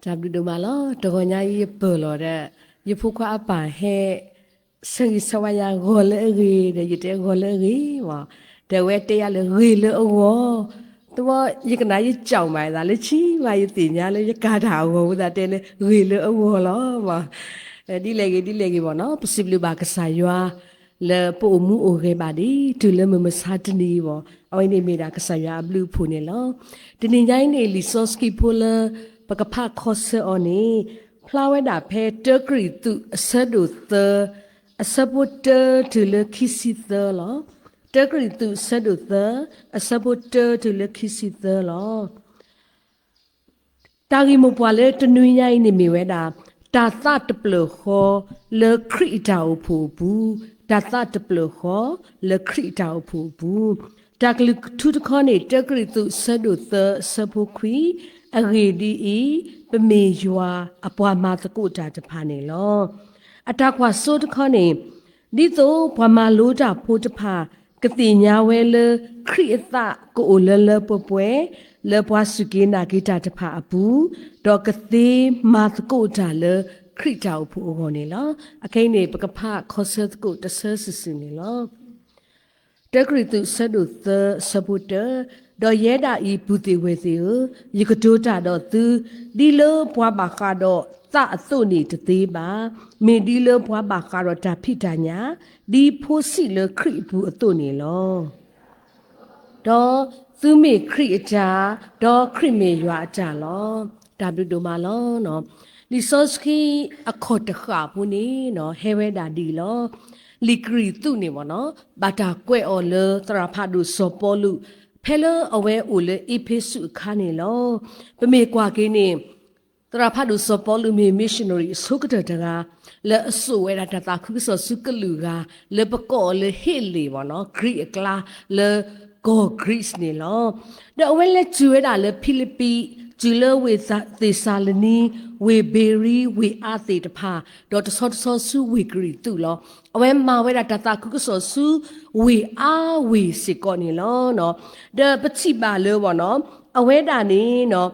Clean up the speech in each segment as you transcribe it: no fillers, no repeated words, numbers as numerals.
จับดูมาแล้วตัวใหญ่ยิ่งเปิดเลยยิ่งพูดว่าป่าแห่สิ่งสวายงอเลยเดี๋ยวยิ่งเตะงอเลยว่าแต่เวทีอะไรเลยโอ้โหตัวยิ่งกันไหนยิ่งเจ้าใหม่ละเลยชี้มายิ่งตีเนี่ยเลยยิ่งกาดาวงแต่เตะเลยโอ้โหแล้วว่าดีเลยว่าเนาะ possible บางก็ใส่ยัวle po mu o ge ba di tu le me sa tni bo awai ni me da ka sa ya blue phu ne lo tni nyai ne li sauce ki phu le pa ka pha khos on ni flower da phe degree tu asadu the asabutter tu le kisi the lo degree tu asadu the asabutter tu le kisi the lo ta gi mo pwa le tni nyai ni me we da ta ta te plo kho le khri ta o phu buတာသတပလခောလခရီတောက်ဖူဘူးတကလထုတခောနေတကရီတုဆဒုသဆဖုခွီအဂေဒီဤပမေယွာအပွားမတကုတာတဖာနေလောအတကွာစိုးတခောနေဒီတော့ဘွားမလိုတာဖိုးတဖာကတိညာဝဲလခရီအသကိုလလပပွဲလေဘွားစုကေနာဂိတာတဖာအဘူးတော့ကတိမတကုတာလခရစ်တောက်ဖို့ဟောနေလားအခိနေပကဖခေါ်ဆက်ကိုတဆဆစနေလားတကရီတုဆဒုသဆပုတတော့ရဲတာဤဘူတိဝေစီယကတိုတာတော့သူဒီလိုဘွားပါကတော့သအစုနေတသေးပါမင်းဒီလိုဘွားပါကတော့ဒါဖိတညာဒီဖိုးစီလခရစ်ဘူးအတုနေလောတော့သူမေခရစ်အတာတော့ခရစ်မေရွာအတာလောဒါဘုဒ္ဓမာလောနော်ဒီဆော့စကီအခုတခါဘူးနေနော်ဟဲဝဲဒါဒီလောလီကရီသူနေမနော်ဘာတာကွဲအော်လသရဖာဒုစောပေါ်လူဖဲလအဝဲအိုလေအဖေစုခါနေလောပမေကွာကင်းနေသရဖာဒုစောပေါ်လူမီမစ်ရှင်နရီဆုကတတကလဲအဆူဝဲတာတာခုဆောစုကလူကလဲပကောလေဟေလီမနော်ဂရိကလာလဲကိုဂရိစ်နေလောတော့ဝဲလဲကျွဲတာလဲဖိလိပ္ပိဂျီလဝေသေဆာလနီဝေဘေရီဝေအာသေတဖာဒေါ်တဆောစုဝေဂရီတူလောအဝဲမာဝဲတာတာကုကဆောစုဝေအာဝေစေကောနေလောနော်ဒေပချိပါလောဘောနော်အဝဲတာနေနော်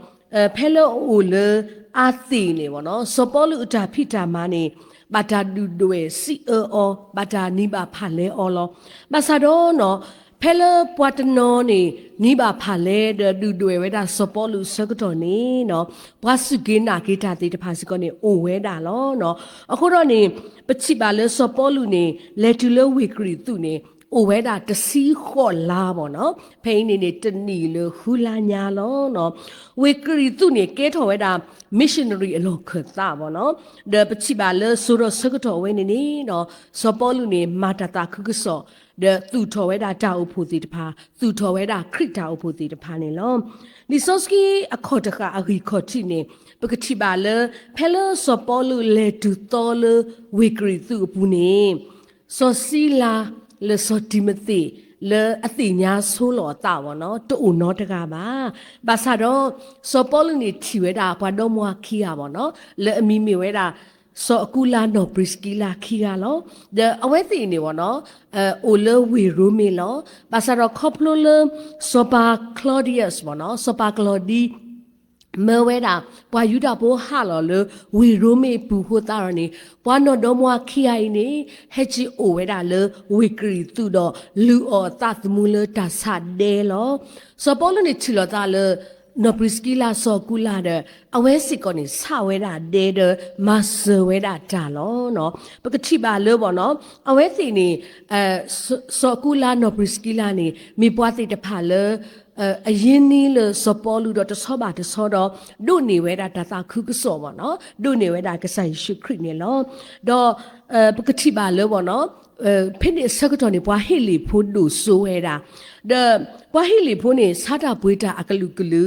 ဖဲလောအိုလေအာသေနေဘောနော်စောပေါ်လူအတာဖိတာမနေဘာတာဒူဒွေစီအောဘာတာနိဘာဖာလဲအောလောဘာသာတော့နော်ဖဲလပွားတနောနေနိဗ္ဗာဖာလဲဒူတွေဝဲတာစောပေါ်လူစကတော့နေနော်ဘွားစုကိနာကိတာတေတဖာစကောနေအိုဝဲတာလောနော်အခုတော့နေပချိပါလဲစောပေါ်လူနေလက်တူလဝေဂရီသူနေအိုဝဲတာတစီခော့လာပေါ့နော်ဖိနေနေတနီလဟူလာညာလောနော်ဝေဂရီသူနေကဲထော်ဝဲတာ missionary အလောခတ်တာပေါ့နော်ဒပချိပါလဲဆိုတော့စကတော့ဝဲနေနေနော်စောပေါ်လူနေမာတာတာခုကဆောတဲ့သူထော်ဝဲတာတာအဖို့တီတဖာသူထော်ဝဲတာခရစ်တာအဖို့တီတဖာနေလောဒီဆော့စကီအခေါ်တခါအဂီခေါ်တီနေပကတိပါလေဖဲလစောပေါ်လူလေတူတော်လဝေဂရီသူအပူနေဆောစီလာလေဆောတီမသိလေအတိညာဆိုးလောတာဘောနော်တူနော်တကပါဘာသာတော့စောပေါ်လူနေထီဝဲတာဘာတော့မွားခီရပါနော်လေအမီမီဝဲတာစောအကူလာနော်ဘရစ်ကီလာခီရလောအဝဲသိနေဘောနော်အိုလဝီရူမီလောဘာသာတော့ခေါပလိုလစောပါကလော်ဒီယပ်ဘောနော်စောပါကလော်ဒီမဲဝဲတာဘွာယူတာဘိုးဟာလော်လဝီရူမီပူဟိုတာရနေဘွာနော်တော့မွားခီအိုင်နေဟက်ချီအိုဝဲတာလဝီကရီသူတော့လူအော်တသမူလတာဆတ်ဒဲလောစောပေါ်လနေချီလောတာလနော်ပရစ်ကီလာစောကူလာတဲ့အဝဲစစ်ကောနေဆဝဲတာဒဲဒမဆဝဲတာတာလောနော်ပကတိပါလို့ပေါ့နော်အဝဲစီနေစောကူလာနော်ပရစ်ကီလာနေမိပွားစိတ်တဖာလ အရင်နီးလို့စပေါ်လူတော့တဆောပါတဆောတော့ဒုနေဝဲတာတသခုကစောပါနော်ဒုနေဝဲတာကဆိုင်ရှိခရစ်နေလောတော့ပကတိပါလို့ပေါ့နော်ဖိနေစကတော့နေပွားဟီလီဖို့ဒုဆိုဝဲတာthe ပွားဟီလီဖို့နေစားတာပွေးတာအကလူကလူ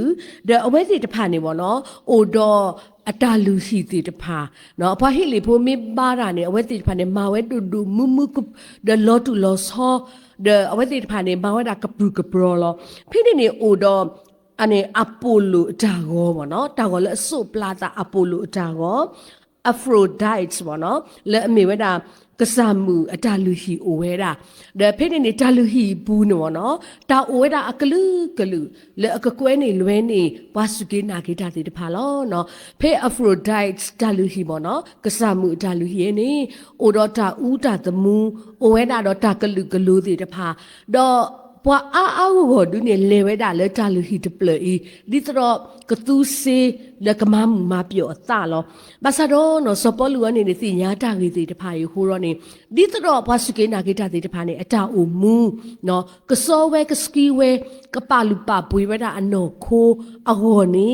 the အဝဲစီတဖာနေပေါ့နော်အိုတော့အတာလူစီတီတဖာနော်ပွားဟီလီဖို့မေပါတာနေအဝဲစီတဖာနေမာဝဲတူဒူမူမူက the law to law so the အဝဲစီတဖာနေမာဝဲတာကပူကပရောလောဖိနေအိုတော့အနေအပိုလိုအတာကောပေါ့နော်တာကောလဲအစုပလာတာအပိုလိုအတာကော Aphrodite ပေါ့နော်လဲအမေဝဲတာကစားမှုအတာလူဟီအိုဝဲတာဒါဖိနေတာလူဟီဘူးနော်နော်တာအိုဝဲတာအကလူကလူလဲအကကွဲနေလွဲနေဝါစုကေနာကေတာတေတဖာလောနော်ဖိ Aphrodite တာလူဟီပေါ့နော်ကစားမှုအတာလူဟီနေအိုတော့တာဦးတာသမူးအိုဝဲတာတော့တာကလူကလူတေတဖာတော့ပွာအာကိုဒုနေလေဝဲတာလဲတာလူဟီတပလီဒီတော့ကတူစီလကမမမပြောအသလောဘာသာတော့နော်စပေါ်လူကနေနေစီညာတာကြီးစီတဖာယူဟိုတော့နေဒီတော့ဘာစကေနာဂီတာစီတဖာနေအတာအိုမူနော်ကစောဝဲကစကီဝဲကပလူပပွေဝဲတာအနော်ခိုးအဟောနေ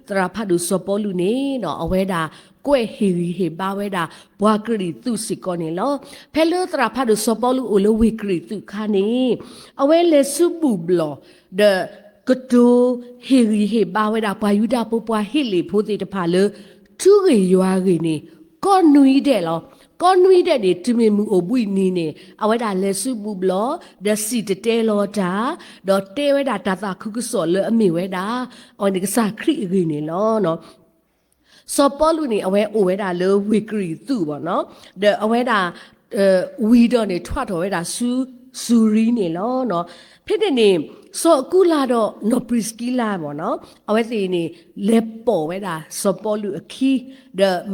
တရာဖတ်သူစပေါ်လူနေနော်အဝဲတာကွဲဟီဟေဘာဝဲတာဘွားကရီသူစီကောနေလောဖဲလို့တရာဖတ်သူစပေါ်လူအိုလဝေကရီသူခါနေအဝဲလေစုဘူဘလော the ကတိုဟီဟေဘာဝဲတာဘွာယူတာပပွားဟီလီဖိုးတေတဖာလေသူရီရွာရီနေကောနွီတဲ့လောကောနွီတဲ့နေတမင်မှုအပွိနီနေအဝဲတာလေစုဘူဘလော the စီတဲလောတာတော့တဲဝဲတာတာတာခုကစောလေအမေဝဲတာအော်ဒီကစားခရီရီနေလောနော်စောပေါ်လူနေအဝဲအိုဝဲတာလေဝီကရီသူပေါ့နော်အဝဲတာဝီတော့နေထွက်တော်ဝဲတာစူရီနေလောနော်ဖြစ်တဲ့နေစောကူလာတော့နော်ပရစ်ကီလာပေါ့နော်အဝဲစီနေလက်ပေါ်ဝဲတာစောပေါ်လူအခီ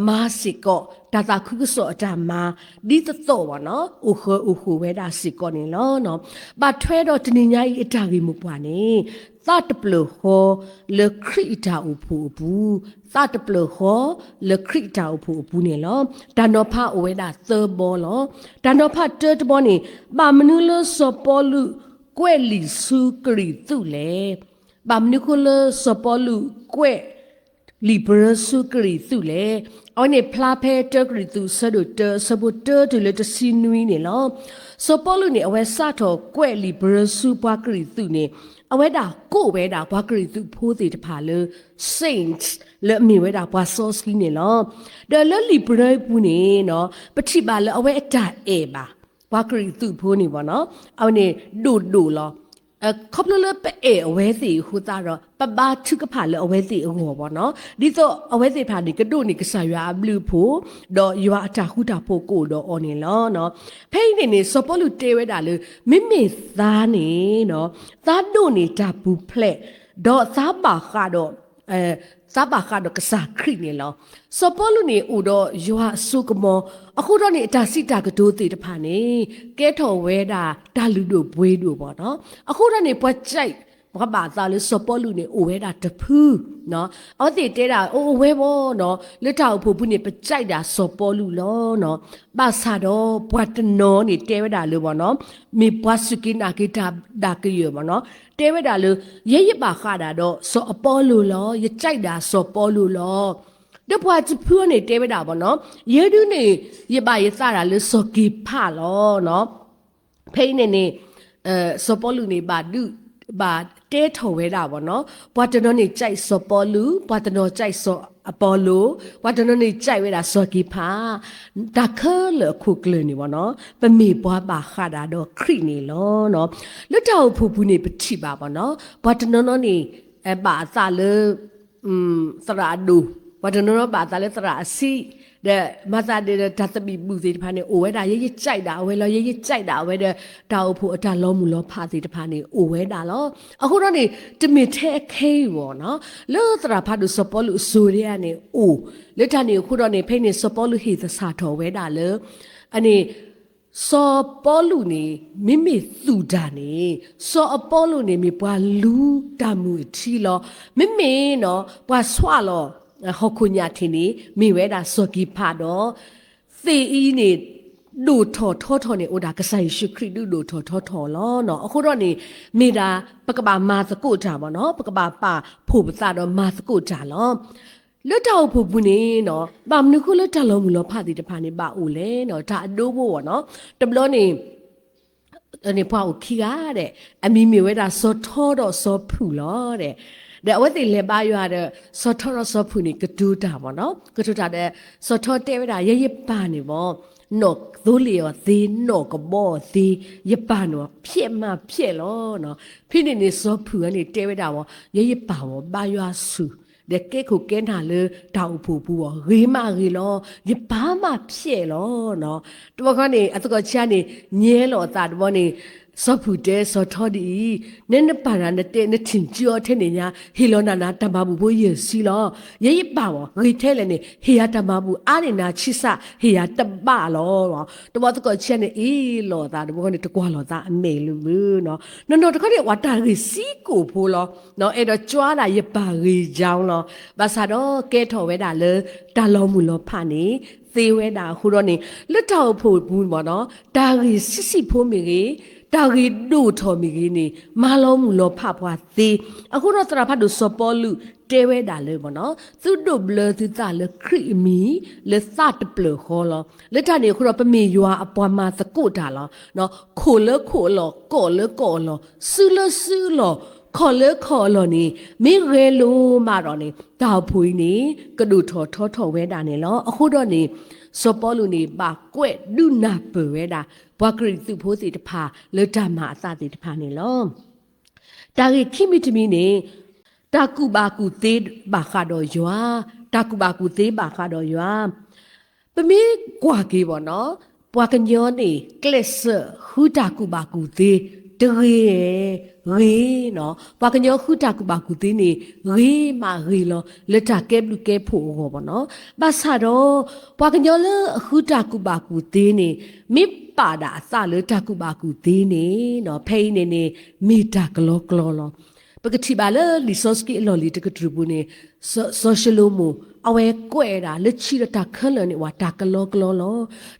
မာစီကောတာတာခုကစောအတာမာဒီတော့ပေါ့နော်ဥဝဲတာစီကောနေလောနော်ဘာထွဲတော့တနင်္ညာရီအတာကြီးမပွားနေသတ်တပလဟောလေခရီတာဥဖူဘူးသတ်တပလဟောလေခရီတာဥဖူဘူးနေလောတန်တော်ဖအဝဲတာသဘောလောတန်တော်ဖတတ်ဘောနေဘာမနုလစောပေါ်လူကွဲလီစုကရီသူလေဘာမနုကလစောပေါ်လူကွဲလီဘရစုကရီသူလေအော်နေဖလာဖဲတကရီသူဆဒတဆဘတတူလေတစီနွီနေလောစောပေါ်လူနေအဝဲစတော်ကွဲလီဘရစုပွားကရီသူနေအဝဲတာကိုဝဲတာဘွားကရီသူဖိုးသေးတဖာလေ saints လေမီဝဲတာဘွားစောစကီနေလောဒါလလီဘရပူနေနော်ပတိပါလေအဝဲအတာအေပါဘွားကရီသူဖိုးနေပေါ့နော်အော်နေဒိုလောခေါပလလပဲအဝဲစီဟူတာတော့ပပထုကဖာလေအဝဲစီအဟောပေါ့နော်ဒီတော့အဝဲစီဖာဒီကဒိုနေကဆာရွာဘလူဖို့တော့ရွာအတာဟူတာဖို့ကိုတော့အော်နေလောနော်ဖိနေစပေါ်လူတေဝဲတာလေမိမိသားနေနော်သားတို့နေတာဘူးဖလက်တော့သားပါကတော့စားပါကတော့ကစားခရီနေလောစပေါ်လူနေဦးတော့ရွာစုကမောအခုတော့နေအတာစီတာကဒိုးသေးတဖာနေကဲထော်ဝဲတာလူတို့ဘွေးတို့ပေါ့နော်အခုတော့နေပွက်ကြိုက်ဘာဘာသာလို့စပေါ်လူနေအိုဝဲတာတဖူးနော်အော်တေတဲတာအိုဝဲဘောနော်လက်ထောက်ဖို့ဘူးနေပကြိုက်တာစပေါ်လူလောနော်ပါစာတော့ဘွတ်တနောနေတဲဝဲတာလို့ပေါ့နော်မေဘွတ်စကိနာကိတာဒါကရပေါ့နော်တဲဝဲတာလို့ရရပါခတာတော့စအပေါ်လူလောရကြိုက်တာစပေါ်လူလောတပွားချဖူးနေတဲဝဲတာပေါ့နော်ရဲဒူးနေရပါရစတာလို့စကီဖလောနော်ဖိနေစပေါ်လူနေပါဒူဘာတဲထော်ဝဲတာပေါ့နော်ဘွာတနောနေကြိုက်စောပေါ်လူဘွာတနောကြိုက်စောအပေါ်လူဘွာတနောနေကြိုက်ဝဲတာစောကီဖာဒါခဲလခုကလနေပေါ့နော်ပမေဘွာပါခါတာတော့ခရီနေလောနော်လွတ်တော်ဖူဖူနေပတိပါပေါ့နော်ဘွာတနောနေဘာသာလေသရာဒူဘွာတနောဘာသာလေသရာစီတဲ့မသာတဲ့တတ်သမီဘူးစီတဖာနေအိုဝဲတာရရကြိုက်တာဝဲလောရရကြိုက်တာဝဲတဲ့တောက်ဖို့အတလုံးမူလောဖာစီတဖာနေအိုဝဲတာလောအခုတော့နေတမင်ထဲခဲပေါ့နော်လောသရာဖာဒုစပေါ်လူဆိုရနေအိုလက်ထနေအခုတော့နေဖိနေစပေါ်လူဟိသစာတော်ဝဲတာလေအနေစောပေါ်လူနေမိမိသူတာနေစောအပေါ်လူနေမိပွားလူတမှုထီလောမိမိနော်ပွားဆွာလောဟောခုညာထင်းနေမိဝဲတာစောကီဖာတော့သေအီးနေ ดูทอทอทอเนี่ยโอดากระใส่ชุคริดูทอทอทอล้อเนาะအခုတော့နေမိတာပကဘာမာစကုတာပေါ့เนาะပကဘာပါဖို့ပစာတော့မာစကုတာလောလွတ်တော်ဖို့ဘူးနေเนาะဘာမနခုလွတ်တော်လုံးမလို့ဖတ်တိတဖာနေပါဦးလေเนาะဒါအတိုးဖို့ပေါ့เนาะတဘလို့နေအနေပွားကိုခီကားတဲ့အမီမီဝဲတာစောထောတော့စောဖူလောတဲ့ဒါဝတ်တိလေပါရွာတဲ့စောထောတော့စောဖူနေကတူတာပေါ့နော်ကတူတာတဲ့စောထောတဲဝဲတာရရပါနေပေါ့နော်သိုးလျော်သေးနော်ကဘောသေးရပါနော်ဖြစ်မှဖြစ်လောနော်ဖြစ်နေနေစောဖူကနေတဲဝဲတာပေါ့ရရပါပေါ့ပါရွာစုတဲ့ကဲခုကဲနာလေတောက်ဖို့ဘူးရောရေမရေလောရပါမှဖြစ်လောနော်တော့ကနေအတကချာနေညဲလောတာတော့နေစောဖူတဲစောထောဒီနဲနပါရနဲ့နဲ့ချင်းကြောထဲနေညာဟီလောနာနာတမဘူးဘိုးရစီလောရရပါဘောရေထဲလည်းနေဟီယာတမဘူးအာနေနာချိစဟီယာတပလောတော့တကချာနေအေးလောတာတော့ကနေတကွာလောတာအမေလူဘူးနော်နော်တခါနေဝတာရီစီကိုဖိုးလောနော်အဲ့တော့ကြွားလာရပါရီကြောင်းလောဘာသာတော့ကဲထော်ဝဲတာလေတာလောမှုလောဖာနေသေးဝဲတာဟိုတော့နေလက်ထောက်ဖို့ဘူးပေါ့နော်တာရီစစ်စစ်ဖိုးမိကြီးတာဂီဒိုထော်မီကြီးနေမလုံးမူလောဖဖွာသေးအခုတော့တရာဖတ်တို့စောပေါ်လူတဲဝဲတာလေပေါ့နော်သူတို့ဘလသူတာလေခရီမီလေသတ်ပလခေါ်လောလက်ထနေခုတော့ပမေရွာအပွားမှာသကုတ်တာလောနော်ခိုလခိုလောကောလကောလောဆူလဆူလောခေါ်လေခေါ်လောနေမိရဲလိုမာတော့နေတောက်ဖွေးနေကဒုထော်ထောထော်ဝဲတာနေလောအခုတော့နေစောပေါ်လူနေပါကွဲ့ဒုနာပဝဲတာဘွားကရီသူဖိုးစီတဖာလေတမအစစီတဖာနေလောတာဂီခိမီတမီနေတာကူဘာကူသေးဘာခါတော့ရွာတာကူဘာကူသေးဘာခါတော့ရွာပမီကွာကေပေါ့နော်ဘွားကညောနေကလစ်ဟူတာကူဘာကူသေးတရေနော်ဘွားကညောဟူတာကူဘာကူသေးနေရေမာရေလောလက်တာကဲဘလူကဲဖို့ဟောပေါ့နော်ဘာသာတော့ဘွားကညောလဟူတာကူဘာကူသေးနေမိပါတာအစလေတာကူဘာကူသေးနေနော်ဖိနေမီတာကလောကလောလောပကတိပါလေလီဆိုစကီလော်လီတကထရဘူးနေဆိုရှယ်လိုမူအဝဲကွဲတာလက်ချီတာခလနေဝတာကလောကလောလော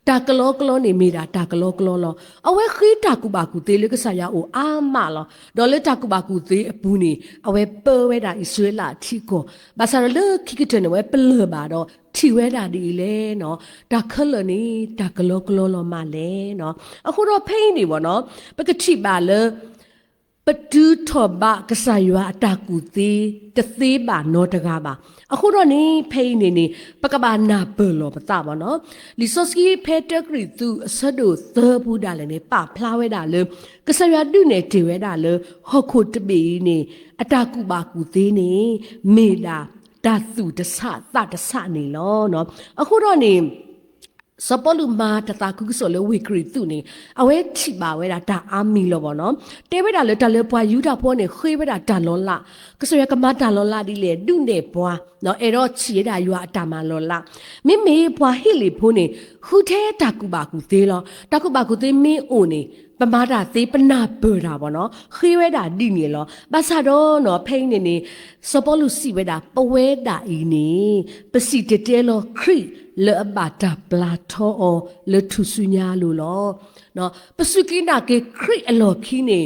တာကလောကလောနေမိတာတာကလောကလောလောအဝဲခိတာကူဘာကူသေးလေကဆာယာအိုအာမလောဒေါ်လေတာကူဘာကူသေးအပူနေအဝဲပေဝဲတာဣဆွေလာထီကိုဘာသာလေခိကတနေဝဲပလဘာတော့ထီဝဲတာဒီလေနော်တာခလနေတာကလောကလောလောမလဲနော်အခုတော့ဖိနေပေါ့နော်ပကတိပါလေပတူထောဘကဆာယွာအတာကူသေးတသေးပါနောတကားပါအခုတော့နေဖိနေပကဘာနာဘလောပတာပါနော်လီဆိုစကီဖဲတဂရီသူအစဒိုသဘူးဒါလည်းနေပဖလာဝဲတာလေကဆာယွာဒုနေတေဝဲတာလေဟောခုတပီနေအတာကူပါကူသေးနေမေလာတာသူတဆသတဆနေလောနော်အခုတော့နေစပေါ်လူမာတတာကုဆိုလေဝီကရီသူနေအဝဲချိပါဝဲတာဒါအာမီလောပေါ့နော်တဲဝဲတာလေတလေပွားယူတာပေါ်နေခွေးဝဲတာဒါလောလာကဆိုရကမတာလောလာဒီလေဒုနေပွားနော်အဲ့တော့ချီရတာယူအတာမလောလာမိမေပွားဟိလီဖိုးနေဟူသေးတာကူပါကူသေးလောတာကူပါကူသေးမင်းအိုနေပမာတာသေးပနာပတာပေါ့နော်ခွေးဝဲတာဒီနေလောဘာသာတော့နော်ဖိနေစပေါ်လူစီဝဲတာပဝဲတာဤနေပစီတတဲလောခရီလေဘာတာပလာထောလေထုဆုညာလို့လောနော်ပစုကိနာကေခရီအလော်ခီနေ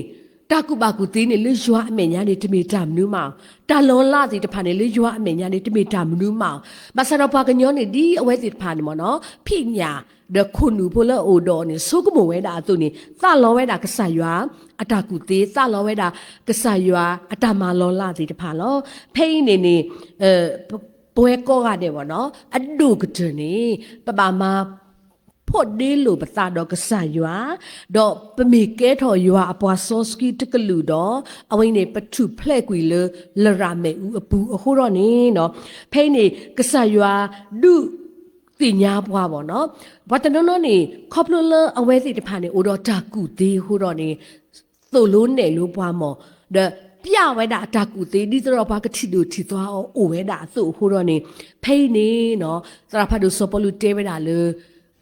တာကူပါကူသေးနေလေရွာအမေညာနေတမီတာမနူးမောင်တာလွန်လာစီတဖာနေလေရွာအမေညာနေတမီတာမနူးမောင်ဘာသာတော့ပွားကညောနေဒီအဝဲစီတဖာနေမော်နော်ဖိညာဒခုနူဖိုလအိုဒေါ်နေဆုကမဝဲတာသူနေသလောဝဲတာကဆာရွာအတာကူသေးသလောဝဲတာကဆာရွာအတာမလောလာစီတဖာလောဖိနေပွဲကောရတယ်ပေါ့နော်အဒုကတနေပပမဖို့ဒီလိုပသာတော့ကဆာရွာတော့ပမီကဲထော်ရွာအပွားစောစကီတကလူတော့အဝိနေပထုဖလက်ကွေလရမေဦးအပူအခုတော့နေနော်ဖိနေကဆာရွာဒုတင်ညာပွားပေါ့နော်ဘာတနော်နေခေါပလလအဝဲစီတဖာနေအိုတော့တာကူသေးဟိုတော့နေသို့လို့နေလို့ပွားမော်ပြဝဲတာအတာကူသေးဒီတော့ဘာကတိတို့ထီသွားအောင်အိုဝဲတာဆိုဟိုတော့နေဖိနေနော်သရဖတ်တို့စောပလူတဲဝဲတာလေ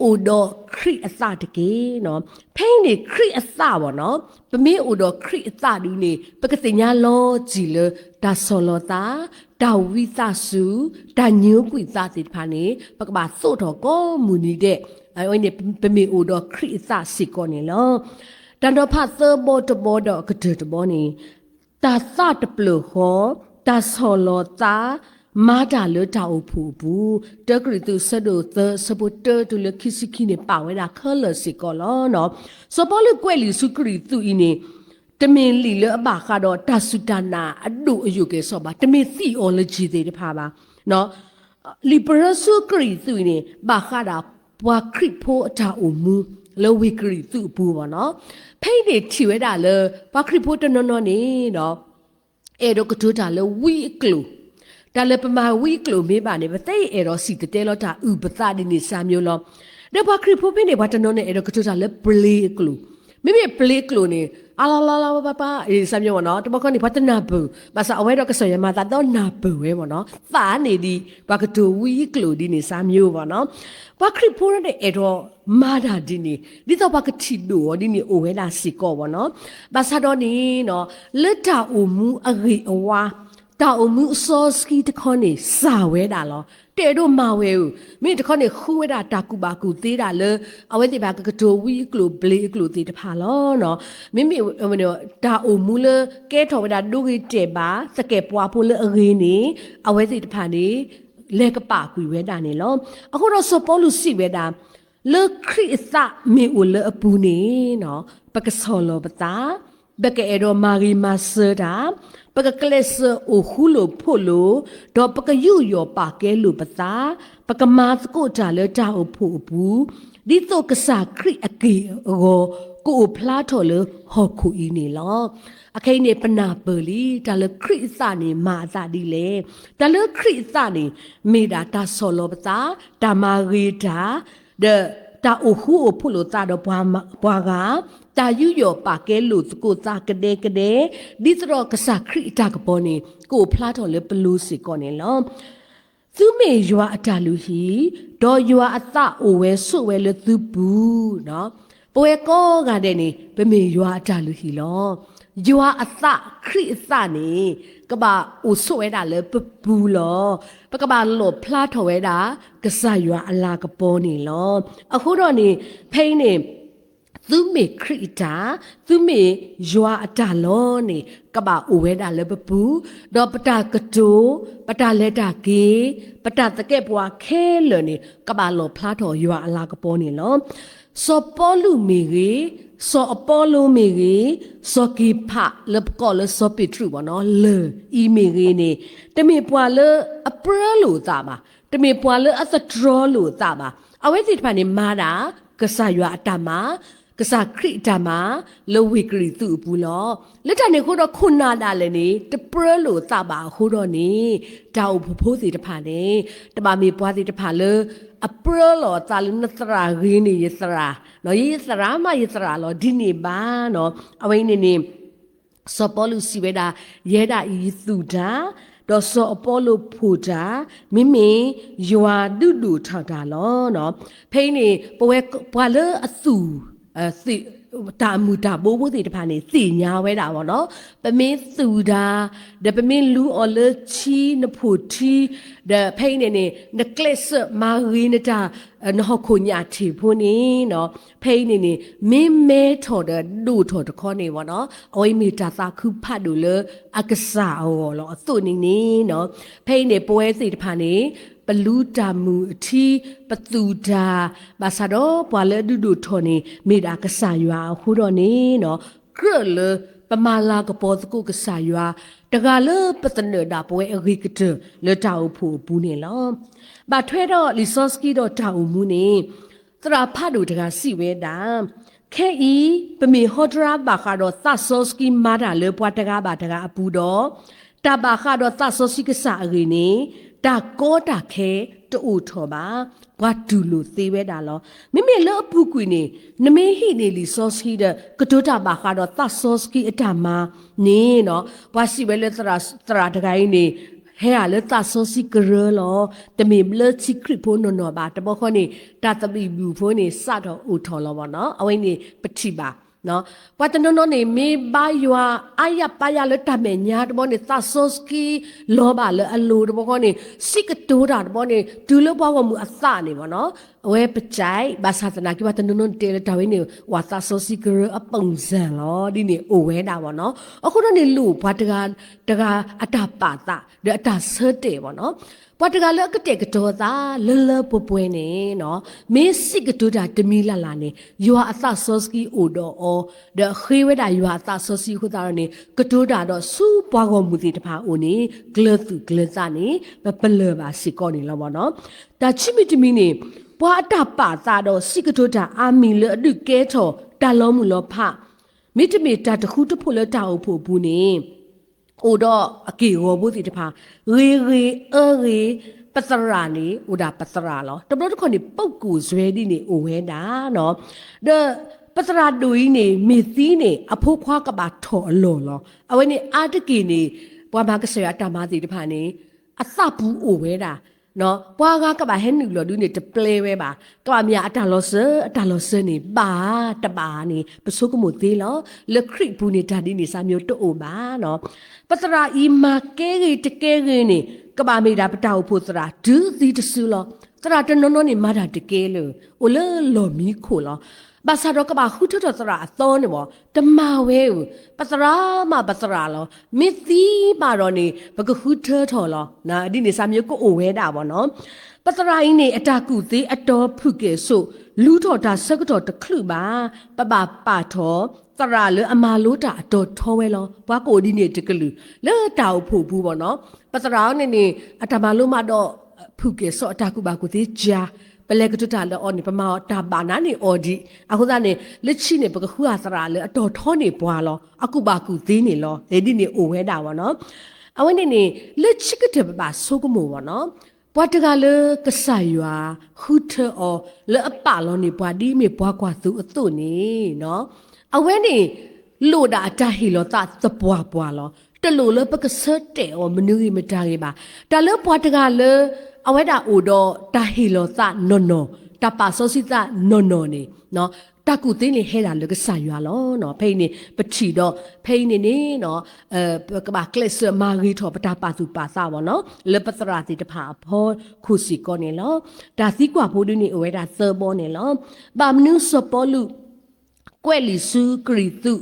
အိုတော့ခရီအစတကေနော်ဖိနေခရီအစပေါ့နော်ပမေအိုတော့ခရီအစဒူးနေပကတိညာလောကြည်လေဒါဆောလောတာဒါဝိသစုဒါညိုကွီသတိဖာနေပကဘာစို့တော့ကောမူနီတဲ့ ไอ้เนี่ยเป็นมีอุดอคริตาสิก่อนนี่ล้อดันดอพาเซอร์โบตบอดอกระเดือตบอนี่ตาซาตะเปลือหอตาซอลอตามาดาเลตาอุผูบูเดกริตุสะโดเตสปุเตตุเลคิสิกิเนป่าเวลาเคลสิก่อนล้อเนาะสปอลกวยลิสุกริตุอีนี่ตะเมนลีเลอบาคาดอตาสุดานาอดุอยุเกซอบาตะเมธีโอโลจีเดพาบาเนาะลิเบรัสุกริตุอีนี่บาคาดาပွာခရစ်ဖို့အတာအုံမူလောဝီကရီသူ့ဘူးပါနော်ဖိနေထီဝဲတာလေပွာခရစ်ဖို့တနော်နော်နေနော်အဲ့တော့ကတူတာလေဝီကလူဒါလေပမာဝီကလူမေးပါနေမသိအဲ့တော့စီတဲလောတာဥပသဒီနေစာမျိုးလောဒါပွာခရစ်ဖို့ဖိနေဘာတနော်နေအဲ့တော့ကတူတာလေပလေကလူမိမိပလေကလူနေအလာလာလာပါအေးစာမျိုးပေါ့နော်တမခဏနေဘာတနာဘူးဘာသာအဝဲတော့ကဆော်ရမှာတော့နာဘူးဝဲပေါ့နော်သာနေဒီဘာကတူဝီကလူဒီနေစာမျိုးပေါ့နော်ဘာခရစ်ဖိုးရတဲ့အဲ့တော့မာတာဒီနေဒီတော့ဘာကတိလို့ဒီနေအိုဝဲလာစီကောပေါ့နော်ဘာသာတော့နေနော်လက်တာအိုမူအဂီအဝါတာအိုမူစောစကီတခေါနေစာဝဲတာလောတဲ့တော့မာဝဲဦးမင်းတခေါနေခူဝဲတာတာကူပါကူသေးတာလေအဝဲတိဘာကတိုဝီကလိုဘလေကလိုသေးတဖာလောနော်မိမိတာအိုမူလေကဲထော်ဝဲတာဒုကြီးတဲ့ပါစကဲပွားဖို့လေအဂီနေအဝဲတိတဖာနေလေကပါကွေဝဲတာနေလောအခုတော့စပေါ်လူစီဝဲတာလေခရစ်စာမေဦးလေအပူနေနော်ပကဆောလောပတာဘကအဲရောမာဂီမာဆတာပကကလစ်အိုခူလိုဖို့လိုတော့ပကယူယောပါကဲလိုပတာပကမာစကိုတာလေတာအိုဖို့ဘူးဒီတော့ကစားခရစ်အကေအောကိုဖလားထော်လေဟော်ခူအီနေလောအခိနေပနာပလီဒါလခရစ်စာနေမာစာဒီလေဒါလခရစ်စာနေမေဒါတာဆောလောပတာတာမာဂီတာဒတာအိုခူအိုဖုလိုတာတော့ဘွာကတာယူယောပါကဲလို့ကိုတာကတဲ့ကတဲ့ဒီတော့ကစားခရစ်တာကပေါ်နေကိုဖလားထော်လေပလူစီကောနေလောသူမေယွာအတာလူဟီဒေါ်ယွာအသအိုဝဲဆုဝဲလေသူဘူးနော်ပွဲကောကတဲ့နေဗမေယွာအတာလူဟီလောယွာအသခရစ်အသနေကဘာအိုဆွဲတာလေပပူလောပကဘာလောဖလားထော်ဝဲတာကဆာယွာအလာကပေါ်နေလောအခုတော့နေဖိနေသူမေခရစ်တာသူမေယွာအတာလောနေကဘာအိုဝဲတာလေပပူတော့ပတာကတိုပတာလက်တာကေပတာတကဲပွားခဲလနေကဘာလောဖလားထော်ယွာအလာကပေါ်နေလောစောပေါ်လူမေကြီးစောအပေါ်လိုမေကြီးစောကီဖလပကောလစောပီထရူဘောနော်လေအီမေကြီးနေတမေပွာလအပရလိုတာပါတမေပွာလအသဒရလိုတာပါအဝဲစီတဖာနေမာတာကဆာရွာအတမကဆာခရစ်တမလဝိကရီသူဘူးလောလက်တနေခုတော့ခုနာတာလည်းနေတပရလိုတာပါခုတော့နေတောက်ဖိုးစီတဖာနေတမမေပွားစီတဖာလေအပရလောတာလနသရာရင်းနေရသရာနော်ရသရာမရသရာလောဒီနေပါနော်အဝိနေနေစပေါ်လူစီဝဲတာရဲတာဤသူတာတော့စောအပေါ်လို့ဖို့တာမိမိယွာဒုဒုထောက်တာလောနော်ဖိနေပွဲဘွာလေအစုစီတာမူတာဘိုးဘိုးစီတဖာနေစီညာဝဲတာပေါ့နော်ပမင်းစုတာဒပမင်းလူအော်လချီနဖို့တီဒဖိနေနေနကလစ်မာရီနတာနော်ခုညာတီဖို့နေနော်ဖိနေနေမင်းမဲထော်တဲ့ဒူထော်တခေါနေပေါ့နော်အဝိမီတာသာခုဖတ်လို့လေအကစားဟောလောအသွနေနေနော်ဖိနေပွဲစီတဖာနေပလူတာမူအထီပသူတာဘာသာတော့ဘွာလေဒူဒူထော်နေမိတာကစားရွာခုတော့နေနော်ကရလေပမာလာကပေါ်စကုကစားရွာတကလေပတနေတာပွဲအဂိကတလေတာအဖို့ဘူးနေလောဘာထွဲတော့လီဆော့စကီတော့တာအမှုနေသရာဖတ်တို့တကစီဝဲတာခဲဤပမေဟောဒရာဘာခါတော့သဆော့စကီမာတာလေပွားတကဘာတကအပူတော့တဘာခါတော့သဆော့စကီကစားအဂိနေတာကောတာခဲတူထော်ပါဘွားဒူလိုသေးပဲတာလောမိမိလောအပူကွေနေနမေဟိနေလီဆော့စကီတဲ့ကတိုတာဘာခါတော့သဆော့စကီအတမနေနော်ဘွားစီပဲလေသရာတကိုင်းနေဟဲ့လေသဆော့စကီကရလောတမေဘလချီခရစ်ဖို့နော်ဘာတဘောခေါနေတာတပီဘူးဖို့နေစတော့ဦးထော်လောပါနော်အဝိနေပတိပါ နော်ဘာတနနနေမေဘာယွာအာယပါယလက်တမေညာတဘောနေသဆော့စကီလောဘာလအလိုတဘောကနေစိကတိုးတာတဘောနေဒူလဘောကမူအစနေဘောနော်အဝဲပကြိုက်ဘာသာတနာကိဘာတနနတေလတဝင်းနေဝါသဆော့စီကရအပုံစံလောဒီနေအိုဝဲတာဘောနော်အခုတော့နေလူဘာတကအတာပါတာအတာဆတ်တယ်ဘောနော်ဘာတကလည်းကတဲ့ကတော့သာလလပွဲနေနော်မင်းစိကတူတာတမီလာလာနေယူဟာအသဆော့စကီအိုတော့အော်ဒခေဝဲတာယူဟာအသဆော့စီခုတာနေကတူတာတော့စူပွားကောမူတီတဖာအိုနေဂလသူဂလစာနေပလပါစီကောနေလောဘောနော်ဒါချိမီတမီနေဘွာအတပါသာတော့စိကတူတာအာမီလအဒုကဲထော်တာလုံးမူလောဖမိတမီတာတခုတဖို့လတာအဖို့ဘူးနေအိုတော့အကေရောဘူးတီတဖာရေပစရာနေဥဒါပစရာလောတဘလို့တခွန်နေပုတ်ကူဇွဲဒီနေအိုဝဲတာနော်ဒပစရာဒူကြီးနေမေသီးနေအဖိုးခွားကပါထော်အလွန်လောအဝဲနေအာတကီနေဘွားမကဆရာတမတီတဖာနေအသဘူးအိုဝဲတာနော်ဘွားကပါဟဲနူလောဒူနေတပလေဝဲပါကပါမြအတာလောဆနေပါတပါနေပစုကမိုသေးလောလခရိဘူးနေတာဒီနေစာမျိုးတိုအိုပါနော်ပစရာအီမာကဲကြီးတကဲကြီးနေကဘာမေတာပတောက်ဖို့သရာဒူးသီတဆူလောသရာတနော်နေမာတာတကဲလို့အိုလေလော်မီခိုလောဘာသာတော့ကဘာခုထထသရာအသောနေဘောတမဝဲပစရာမပစရာလောမစ်သီပါတော့နေဘကခုထထော်လောနာဒီနေစာမျိုးကိုအိုဝဲတာဘောနော်ပစရာင်းနေအတာကုသေးအတော်ဖုကေဆိုလူတော်တာစကတော်တခလူပါပပပါထောသရာလေအမာလို့တာအတော်ထောဝဲလောဘွားကိုဒီနေတကလူလေတာဖို့ဘူးဘောနော်ပစရာနေအတမလို့မတော့ဖုကေဆိုအတာကုပါကိုသေးဂျာပလဲကတူတာလောနေပမာတာဘာနာနေအော်ဒီအခုသားနေလက်ချိနေပကခုဟာစရာလေအတော်ထောနေပွားလောအခုပါကူသေးနေလောလေဒီနေအိုဝဲတာဘောနော်အဝင်းနေလက်ချိကတဲ့ပါဆိုကမို့ဘောနော်ဘွားတကလေကဆာယွာခုထောလေအပလောနေဘွားဒီမေဘွားကွာသူအသွနေနော်အဝဲနေလို့တာအတဟီလောတာသပွားပွားလောတလို့လေပကဆတ်တဲ့အော်မနူးရီမတာကြီးပါဒါလေဘွားတကလေအဝဲတာအိုတော့တာဟီလောသနော်တပါဆောစီသနော်နေနော်တကူတင်းနေဟဲတာလကဆာရွာလောနော်ဖိနေပချီတော့ဖိနေနေနော်ကဘာကလစ်မာဂီထောပတာပါသူပါစာဘောနော်လေပစရာတိတဖာဖောခုစီကောနေလောဒါစီကွာဖိုးဒူနေအဝဲတာသဘောနေလောဘာမနုစပေါ်လူကွဲလီစုကရီတု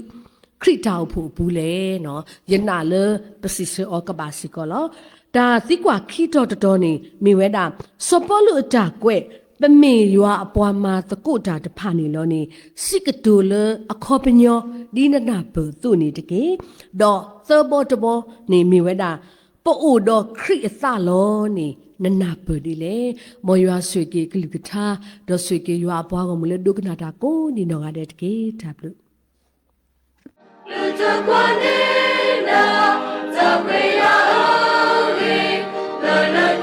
ခရတောက်ဖို့ဘူးလေနော်ယနာလေပစီစောကဘာစီကောလောဒါစီကွာခီတော်တော်နေမိဝဲတာစပေါ်လူအတာကွဲပမေရွာအပွားမှာတကုတာတဖာနေလောနေစိကတူလအခေါ်ပညောဒီနနာဘသူနေတကေတော့သဘောတဘောနေမိဝဲတာပို့အိုတော့ခရိအစလောနေနနာဘဒီလေမောရွာဆွေကေကလူကထာတော့ဆွေကေရွာအပွားကမလဲဒုက္ခနာတာကိုဒီနော်ကတဲ့တကေတပ်လို့လူတကွာနေနာသဝေယအိုလေ